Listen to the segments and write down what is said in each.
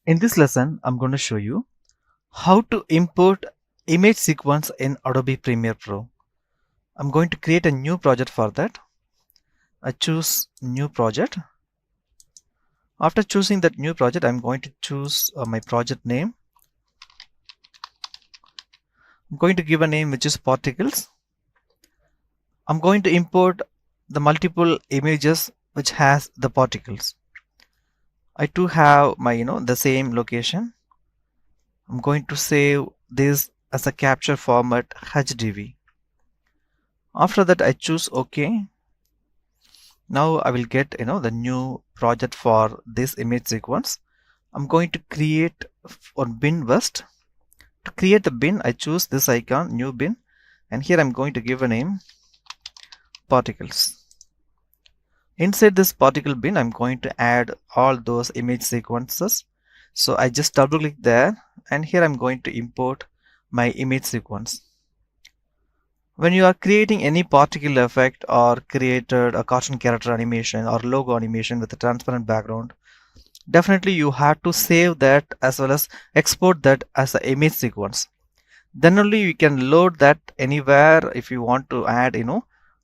In this lesson, I'm going to show you how to import image sequence in Adobe Premiere Pro. I'm going to create a new project for that. I choose new project. After choosing that new project, I'm going to choose my project name. I'm going to give a name which is particles. I'm going to import the multiple images which has the particles. I too have my the same location. I'm going to save this as a capture format HDV. After that, I choose OK. Now I will get the new project for this image sequence. I'm going to create on bin first. To create the bin, I choose this icon, new bin, and here I'm going to give a name particles. Inside this particle bin, I'm going to add all those image sequences. So I just double click there, and here I'm going to import my image sequence. When you are creating any particle effect or created a cartoon character animation or logo animation with a transparent background, definitely you have to save that as well as export that as an image sequence. Then only you can load that anywhere if you want to add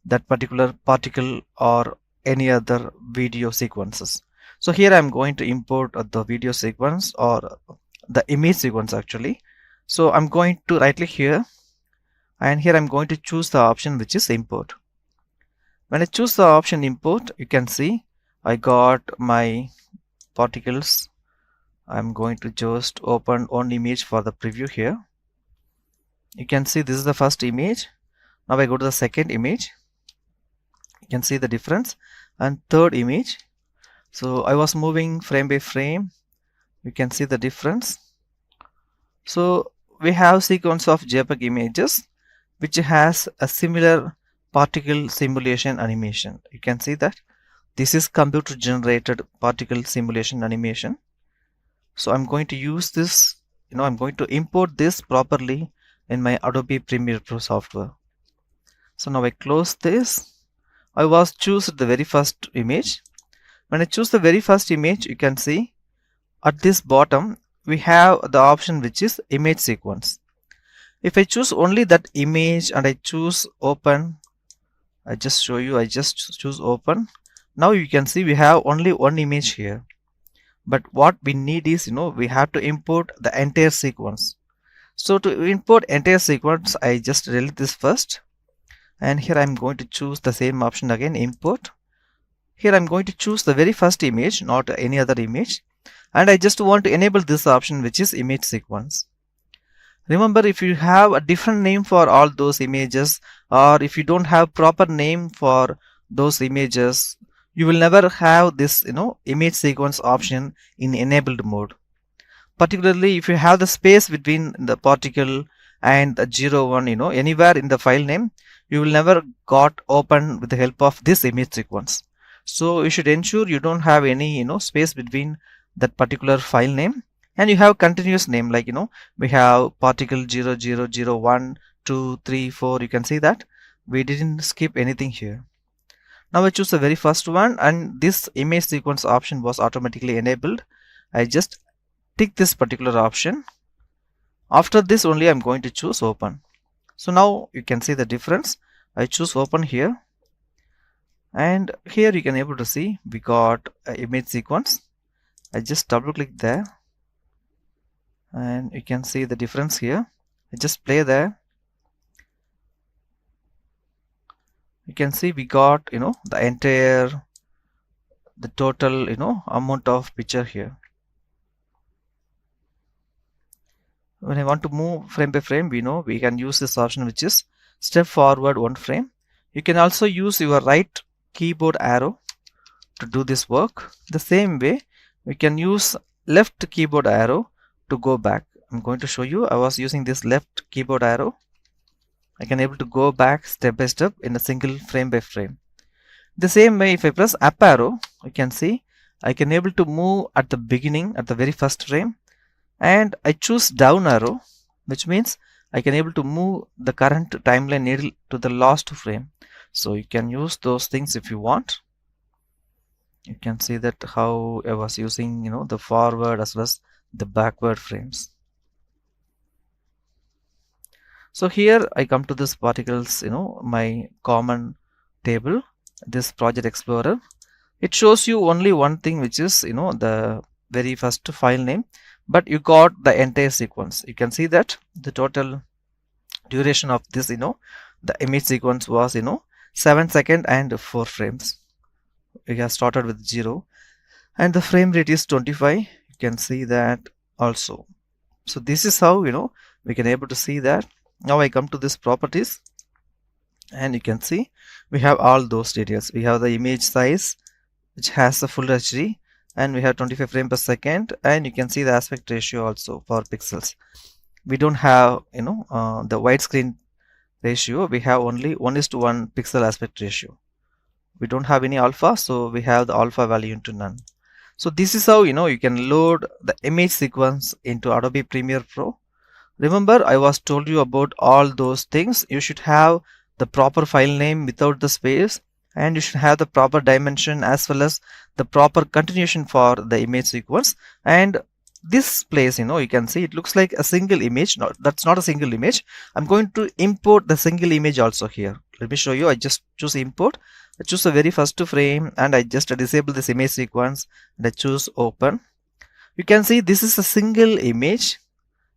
that particular particle or any other video sequences. So here I'm going to import the video sequence or the image sequence actually. So I'm going to right click here, and here I'm going to choose the option which is import. When I choose the option import, you can see I got my particles. I'm going to just open one image for the preview here. You can see this is the first image. Now I go to the second image. You can see the difference, and third image. So I was moving frame by frame. You can see the difference. So we have sequence of JPEG images which has a similar particle simulation animation. You can see that this is computer generated particle simulation animation. So I'm going to use this, I'm going to import this properly in my Adobe Premiere Pro software. So now I close this. I was choose the very first image. When I choose the very first image, you can see at this bottom we have the option which is image sequence. If I choose only that image and I choose open, I just show you, I just choose open. Now you can see we have only one image here. But what we need is, we have to import the entire sequence. So to import entire sequence, I just delete this first. And here I'm going to choose the same option again, import. Here I'm going to choose the very first image, not any other image. And I just want to enable this option which is image sequence. Remember, if you have a different name for all those images, or if you don't have proper name for those images, you will never have this image sequence option in enabled mode. Particularly if you have the space between the particle and the 01, anywhere in the file name, you will never got open with the help of this image sequence. So you should ensure you don't have any space between that particular file name, and you have continuous name, like we have particle 0001 2 3 4. You can see that we didn't skip anything here. Now I choose the very first one, and this image sequence option was automatically enabled. I just tick this particular option. After this only I'm going to choose open. So now you can see the difference. I choose open here, and here you can able to see we got an image sequence. I just double click there, and you can see the difference here. I just play there. You can see we got the entire, the total amount of picture here. When I want to move frame by frame, we can use this option which is step forward one frame. You can also use your right keyboard arrow to do this work. The same way we can use left keyboard arrow to go back. I'm going to show you. I was using this left keyboard arrow. I can able to go back step by step in a single frame by frame. The same way, if I press up arrow, you can see I can able to move at the beginning, at the very first frame, and I choose down arrow, which means I can able to move the current timeline needle to the last frame. So you can use those things if you want. You can see that how I was using the forward as well as the backward frames. So here I come to this particles, my common table, this project explorer. It shows you only one thing, which is the very first file name, but you got the entire sequence. You can see that the total duration of this the image sequence was 7 seconds and 4 frames. We have started with 0 and the frame rate is 25. You can see that also. So this is how we can able to see that. Now I come to this properties and you can see we have all those details. We have the image size, which has the full HD, and we have 25 frames per second, and you can see the aspect ratio also for pixels. We don't have the widescreen ratio. We have only 1:1 pixel aspect ratio. We don't have any alpha, so we have the alpha value into none. So this is how you can load the image sequence into Adobe Premiere Pro. Remember, I was told you about all those things. You should have the proper file name without the space, and you should have the proper dimension as well as the proper continuation for the image sequence. And this place, you can see it looks like a single image. No, that's not a single image. I'm going to import the single image also here. Let me show you. I just choose import. I choose the very first frame and I just disable this image sequence and I choose open. You can see this is a single image.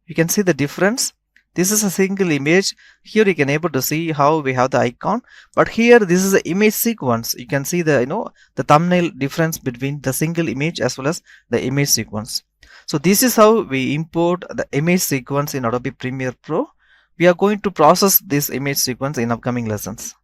You can see the difference. This is a single image. Here you can able to see how we have the icon, but here this is the image sequence. You can see the the thumbnail difference between the single image as well as the image sequence. So this is how we import the image sequence in Adobe Premiere Pro. We are going to process this image sequence in upcoming lessons.